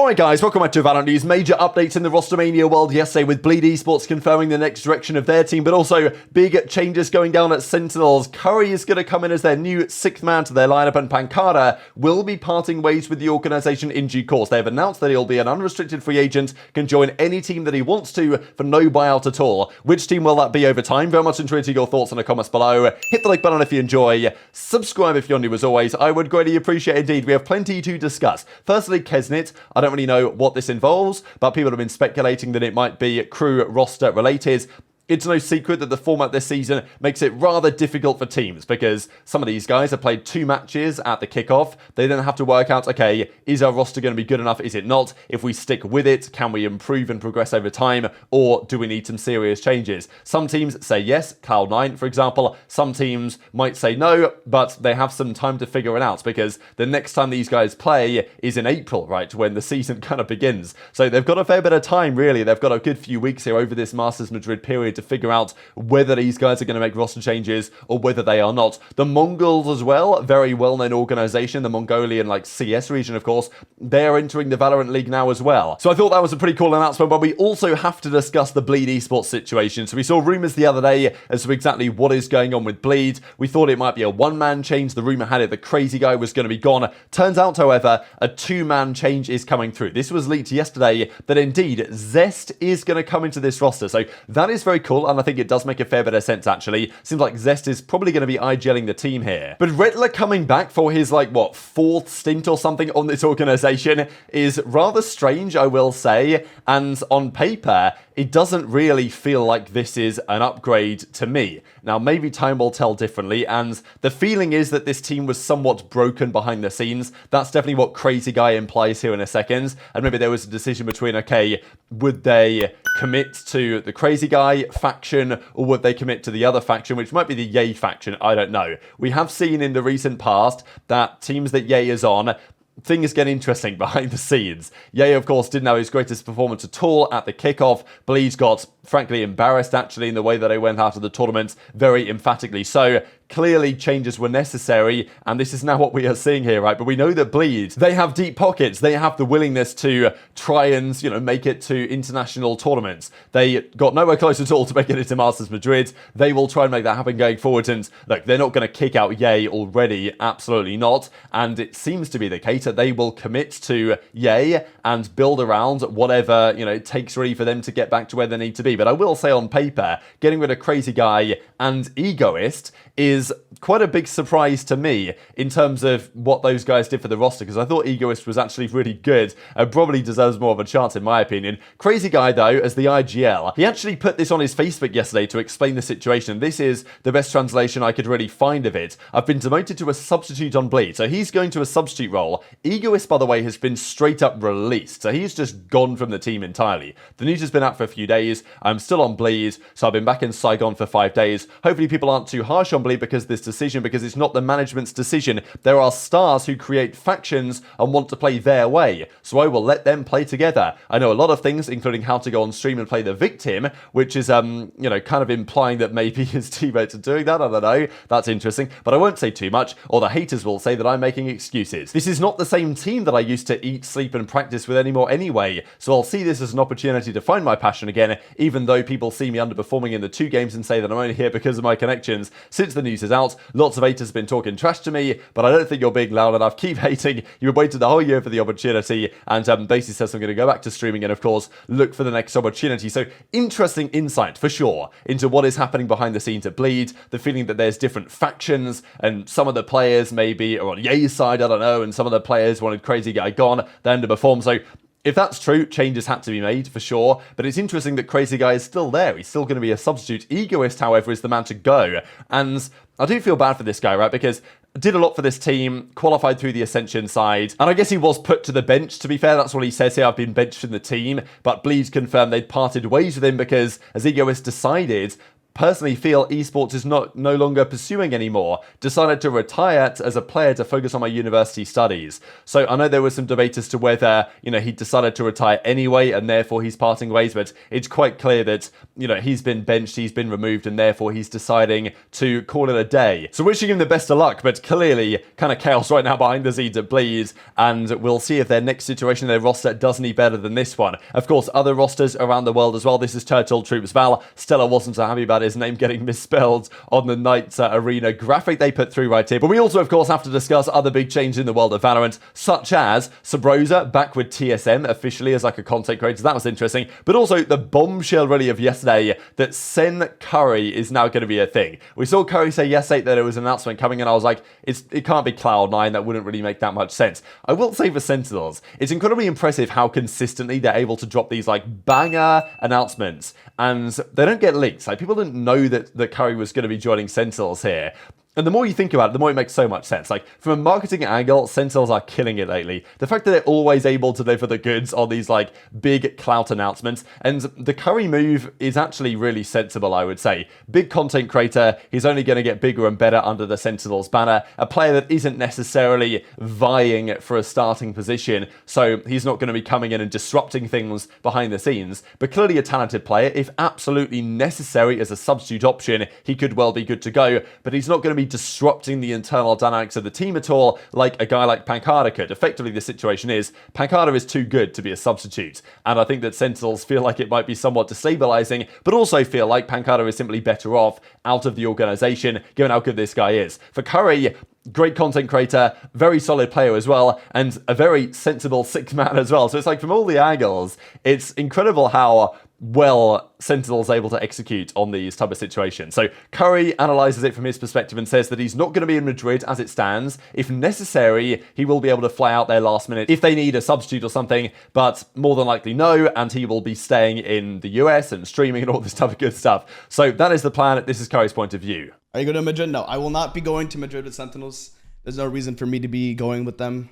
Alright guys, welcome back to VALORANT News. Major updates in the rostermania world yesterday with Bleed Esports confirming the next direction of their team, but also big changes going down at Sentinels. Curry is going to come in as their new 6th man to their lineup, and pANcada will be parting ways with the organisation in due course. They have announced that he'll be an unrestricted free agent, can join any team that he wants to for no buyout at all. Which team will that be over time? Very much intrigued to your thoughts in the comments below. Hit the like button if you enjoy. Subscribe if you're new as always. I would greatly appreciate it indeed. We have plenty to discuss. Firstly, Kesnit. I don't really know what this involves, but people have been speculating that it might be crew roster related. It's no secret that the format this season makes it rather difficult for teams because some of these guys have played 2 matches at the kickoff. They then have to work out, okay, is our roster going to be good enough? Is it not? If we stick with it, can we improve and progress over time? Or do we need some serious changes? Some teams say yes, Cloud9 for example. Some teams might say no, but they have some time to figure it out because the next time these guys play is in April, right? When the season kind of begins. So they've got a fair bit of time, really. They've got a good few weeks here over this Masters Madrid period to figure out whether these guys are going to make roster changes or whether they are not. The Mongols as well, very well-known organization, the Mongolian CS region of course, they are entering the Valorant League now as well. So I thought that was a pretty cool announcement, but we also have to discuss the Bleed Esports situation. So we saw rumors the other day as to exactly what is going on with Bleed. We thought it might be a 1-man change. The rumor had it the crazy guy was going to be gone. Turns out, however, a 2-man change is coming through. This was leaked yesterday that indeed Zest is going to come into this roster. So that is very cool, and I think it does make a fair bit of sense actually. Seems like Zest is probably going to be IGLing the team here. But Rettler coming back for his 4th stint or something on this organization is rather strange, I will say, and on paper it doesn't really feel like this is an upgrade to me. Now, maybe time will tell differently, and the feeling is that this team was somewhat broken behind the scenes. That's definitely what Crazy Guy implies here in a second, and maybe there was a decision between, okay, would they commit to the Crazy Guy faction, or would they commit to the other faction, which might be the Ye faction, I don't know. We have seen in the recent past that teams that Ye is on, things get interesting behind the scenes. Ye, of course, didn't have his greatest performance at all at the kickoff. Bleed got, frankly, embarrassed, actually, in the way that they went out of the tournament, very emphatically so. Clearly, changes were necessary, and this is now what we are seeing here, right? But we know that Bleed, they have deep pockets. They have the willingness to try and, make it to international tournaments. They got nowhere close at all to making it to Masters Madrid. They will try and make that happen going forward, and look, they're not going to kick out Ye already, absolutely not. And it seems to be the case that they will commit to Ye and build around whatever, it takes really for them to get back to where they need to be. But I will say on paper, getting rid of Crazy Guy and Egoist is quite a big surprise to me in terms of what those guys did for the roster, because I thought Egoist was actually really good and probably deserves more of a chance in my opinion. Crazy Guy though, as the IGL, he actually put this on his Facebook yesterday to explain the situation. This is the best translation I could really find of it. I've been demoted to a substitute on Bleed, so he's going to a substitute role. Egoist, by the way, has been straight up released, so he's just gone from the team entirely. The news has been out for a few days. I'm still on Bleed, so I've been back in Saigon for 5 days. Hopefully people aren't too harsh on Bleed because this decision, because it's not the management's decision. There are stars who create factions and want to play their way, so I will let them play together. I know a lot of things, including how to go on stream and play the victim, which is, kind of implying that maybe his teammates are doing that. I don't know. That's interesting, but I won't say too much, or the haters will say that I'm making excuses. This is not the same team that I used to eat, sleep, and practice with anymore anyway, so I'll see this as an opportunity to find my passion again, even though people see me underperforming in the 2 games and say that I'm only here because of my connections. Since the news is out, lots of haters have been talking trash to me, but I don't think you're being loud enough. Keep hating. You've waited the whole year for the opportunity, and basically says I'm going to go back to streaming and, of course, look for the next opportunity. So, interesting insight, for sure, into what is happening behind the scenes at Bleed, the feeling that there's different factions, and some of the players maybe are on Ye's side, I don't know, and some of the players wanted Crazy Guy gone, they underperformed, so if that's true, changes had to be made, for sure, but it's interesting that Crazy Guy is still there. He's still going to be a substitute. Egoist, however, is the man to go, and I do feel bad for this guy, right, because did a lot for this team, qualified through the Ascension side, and I guess he was put to the bench, to be fair. That's what he says here. I've been benched from the team, but Bleed confirmed they'd parted ways with him because, as Egoist decided, personally feel esports is no longer pursuing anymore. Decided to retire as a player to focus on my university studies. So I know there was some debate as to whether, he decided to retire anyway and therefore he's parting ways, but it's quite clear that, he's been benched, he's been removed, and therefore he's deciding to call it a day. So wishing him the best of luck, but clearly kind of chaos right now behind the scenes at Bleed, and we'll see if their next situation in their roster does any better than this one. Of course, other rosters around the world as well. This is Turtle Troops Val. Stella wasn't so happy about his name getting misspelled on the Night Arena graphic they put through right here. But we also, of course, have to discuss other big changes in the world of Valorant, such as Sabrosa back with TSM officially as like a content creator. That was interesting. But also the bombshell really of yesterday that SEN Curry is now going to be a thing. We saw Curry say yesterday that there was an announcement coming, and I was like, it can't be Cloud9. That wouldn't really make that much sense. I will say for Sentinels, it's incredibly impressive how consistently they're able to drop these like banger announcements, and they don't get leaked. Like, people didn't know that Curry was going to be joining Sentinels here. And the more you think about it, the more it makes so much sense. Like, from a marketing angle, Sentinels are killing it lately. The fact that they're always able to deliver the goods on these, like, big clout announcements. And the Curry move is actually really sensible, I would say. Big content creator. He's only going to get bigger and better under the Sentinels banner. A player that isn't necessarily vying for a starting position. So he's not going to be coming in and disrupting things behind the scenes. But clearly a talented player. If absolutely necessary as a substitute option, he could well be good to go. But he's not going to be disrupting the internal dynamics of the team at all, like a guy like pANcada could. Effectively, the situation is pANcada is too good to be a substitute, and I think that Sentinels feel like it might be somewhat destabilizing, but also feel like pANcada is simply better off out of the organization, given how good this guy is. For Curry, great content creator, very solid player as well, and a very sensible sixth man as well. So it's like, from all the angles, it's incredible how well Sentinel's able to execute on these type of situations. So Curry analyzes it from his perspective and says that he's not going to be in Madrid as it stands. If necessary, he will be able to fly out there last minute if they need a substitute or something, but more than likely no, and he will be staying in the US and streaming and all this type of good stuff. So that is the plan. This is Curry's point of view. Are you going to Madrid? No, I will not be going to Madrid with Sentinels. There's no reason for me to be going with them.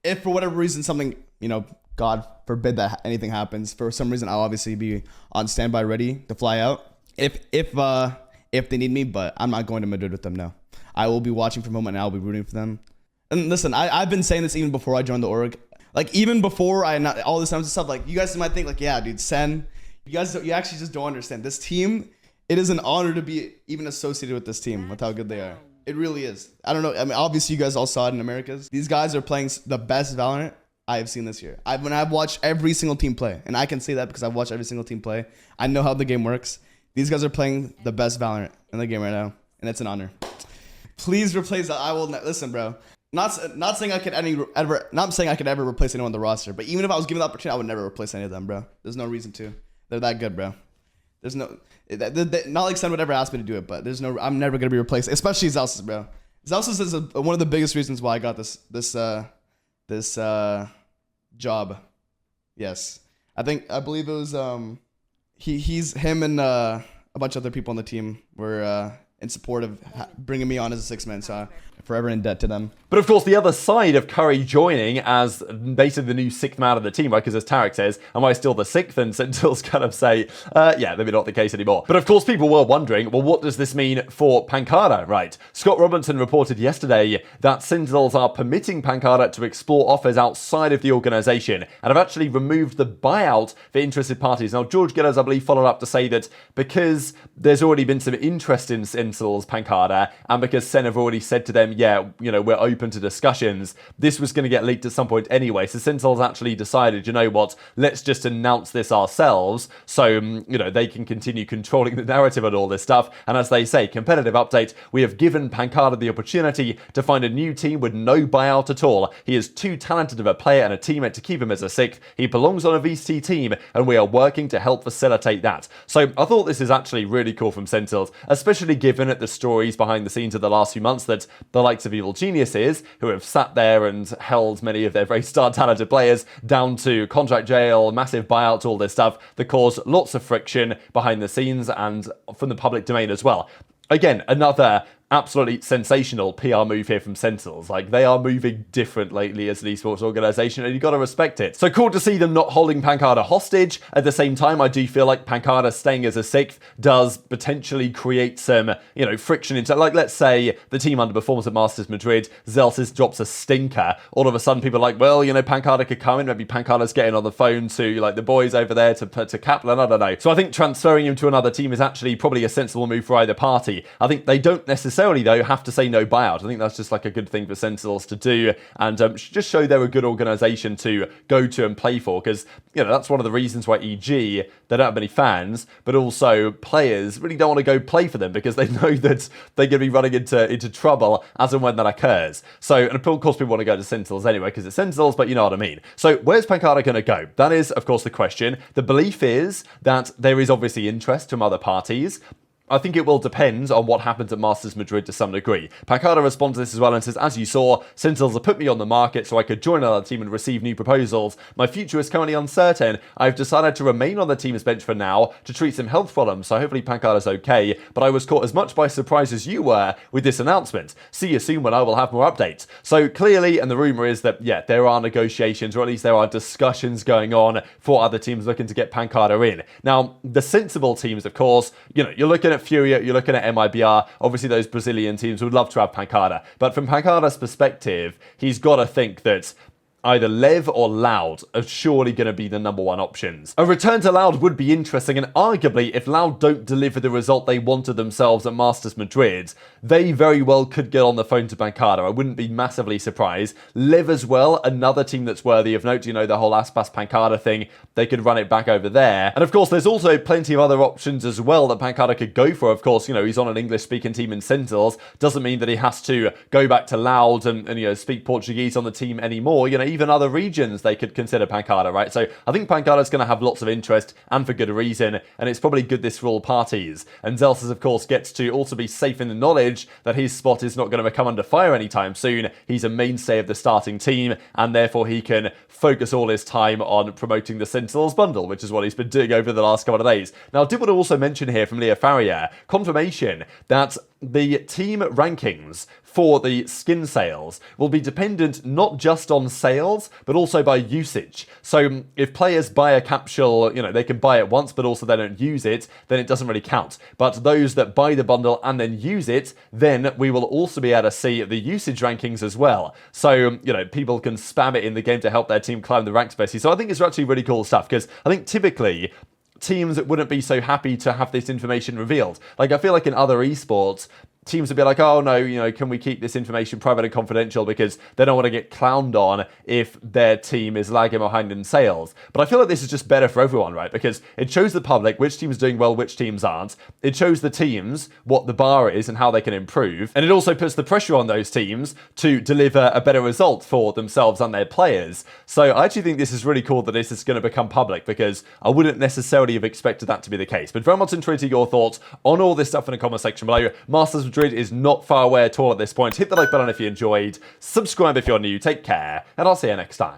If for whatever reason something, God forbid that anything happens, for some reason I'll obviously be on standby ready to fly out if they need me, but I'm not going to Madrid with them, no. I will be watching from home and I'll be rooting for them. And listen, I've been saying this even before I joined the org. Like, even before all this stuff, like, you guys might think like, yeah, dude, Sen, you actually just don't understand. This team, it is an honor to be even associated with this team, with how good they are. It really is. I don't know. I mean, obviously you guys all saw it in Americas. These guys are playing the best Valorant I have seen this year. I've watched every single team play, and I can say that because I've watched every single team play. I know how the game works. These guys are playing the best Valorant in the game right now, and it's an honor. Please replace that. I will listen, bro. Not saying I could ever replace anyone on the roster, but even if I was given the opportunity, I would never replace any of them, bro. There's no reason to. They're that good, bro. There's no, not like Sen would ever ask me to do it, but I'm never gonna be replaced, especially Zelsis, bro. Zelsis is one of the biggest reasons why I got this job. Yes, I believe it was him and a bunch of other people on the team were in support of bringing me on as a six-man, so I'm forever in debt to them. But of course, the other side of Curry joining as basically the new sixth man of the team, right? Because as Tarek says, am I still the sixth? And Sentinels kind of say, yeah, maybe not the case anymore. But of course, people were wondering, well, what does this mean for pANcada, right? Scott Robinson reported yesterday that Sentinels are permitting pANcada to explore offers outside of the organization and have actually removed the buyout for interested parties. Now, George Gillers, I believe, followed up to say that because there's already been some interest in Sentinels pANcada, and because Sen have already said to them, yeah, we're open to discussions, this was going to get leaked at some point anyway. So Sentinels actually decided, you know what, let's just announce this ourselves so, they can continue controlling the narrative and all this stuff. And as they say, competitive update, we have given pANcada the opportunity to find a new team with no buyout at all. He is too talented of a player and a teammate to keep him as a sixth. He belongs on a VCT team, and we are working to help facilitate that. So I thought this is actually really cool from Sentinels, especially given the stories behind the scenes of the last few months that the likes of Evil Geniuses, who have sat there and held many of their very star talented players down to contract jail, massive buyouts, all this stuff that caused lots of friction behind the scenes and from the public domain as well. Again, another absolutely sensational PR move here from Sentinels. Like, they are moving different lately as an esports organization, and you got to respect it. So cool to see them not holding pANcada hostage. At the same time, I do feel like pANcada staying as a 6th does potentially create some, friction into, like, let's say the team underperforms at Masters Madrid, Zelsis drops a stinker. All of a sudden, people are like, well, pANcada could come in. Maybe pANcada's getting on the phone to, like, the boys over there to Kaplan. I don't know. So I think transferring him to another team is actually probably a sensible move for either party. I think they don't necessarily, though, have to say no buyout. I think that's just like a good thing for Sentinels to do, and just show they're a good organization to go to and play for, because that's one of the reasons why EG, they don't have many fans, but also players really don't want to go play for them because they know that they're going to be running into trouble as and when that occurs. So, and of course people want to go to Sentinels anyway because it's Sentinels, but you know what I mean. So where's pANcada going to go? That is, of course, the question. The belief is that there is obviously interest from other parties. I think it will depend on what happens at Masters Madrid to some degree. pANcada responds to this as well and says, as you saw, Sentinels have put me on the market so I could join another team and receive new proposals. My future is currently uncertain. I've decided to remain on the team's bench for now to treat some health problems, so hopefully pANcada's okay, but I was caught as much by surprise as you were with this announcement. See you soon when I will have more updates. So clearly, and the rumour is that, yeah, there are negotiations, or at least there are discussions going on for other teams looking to get pANcada in. Now, the sensible teams, of course, you're looking at Furia, you're looking at MIBR. Obviously, those Brazilian teams would love to have pANcada. But from pANcada's perspective, he's got to think that either Lev or Loud are surely going to be the number one options. A return to Loud would be interesting, and arguably, if Loud don't deliver the result they wanted themselves at Masters Madrid, they very well could get on the phone to pANcada. I wouldn't be massively surprised. Lev as well, another team that's worthy of note. The whole Aspas pANcada thing, they could run it back over there. And of course, there's also plenty of other options as well that pANcada could go for. Of course, he's on an English-speaking team in Sentinels. Doesn't mean that he has to go back to Loud and speak Portuguese on the team anymore. Even other regions they could consider pANcada, right? So I think pANcada's going to have lots of interest, and for good reason, and it's probably good this for all parties. And Zelsis, of course, gets to also be safe in the knowledge that his spot is not going to come under fire anytime soon. He's a mainstay of the starting team, and therefore he can focus all his time on promoting the Sentinels bundle, which is what he's been doing over the last couple of days. Now, I did want to also mention here from Leo Farrier, confirmation that the team rankings for the skin sales will be dependent not just on sales, but also by usage. So if players buy a capsule, they can buy it once, but also they don't use it, then it doesn't really count. But those that buy the bundle and then use it, then we will also be able to see the usage rankings as well. So, people can spam it in the game to help their team climb the ranks, basically. So I think it's actually really cool stuff, because I think typically teams wouldn't be so happy to have this information revealed. Like, I feel like in other esports, teams would be like, oh no, can we keep this information private and confidential because they don't want to get clowned on if their team is lagging behind in sales. But I feel like this is just better for everyone, right? Because it shows the public which team's doing well, which teams aren't. It shows the teams what the bar is and how they can improve. And it also puts the pressure on those teams to deliver a better result for themselves and their players. So I actually think this is really cool that this is going to become public, because I wouldn't necessarily have expected that to be the case. But very much intrigued your thoughts on all this stuff in the comment section below. Masters Madrid is not far away at all at this point. Hit the like button if you enjoyed, subscribe if you're new, take care, and I'll see you next time.